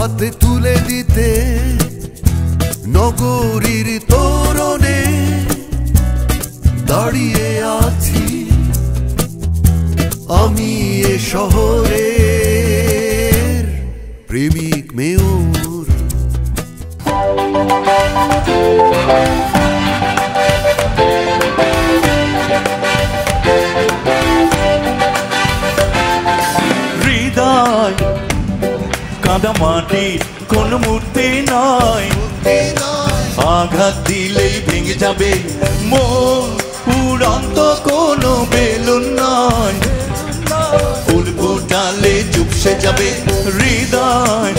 হাতে তুলে দিতে নগরীর তোরণে দাঁড়িয়ে আছি আমি এ শহরের প্রেমিক মেয়র। হৃদয় কাদা মাটি কোন মূর্তি নয়, আঘাত দিলেই ভেঙে যাবে মন, উড়ন্ত কোনো বেলুন নয়, ফুল ফোটালে চুপসে যাবে হৃদয়।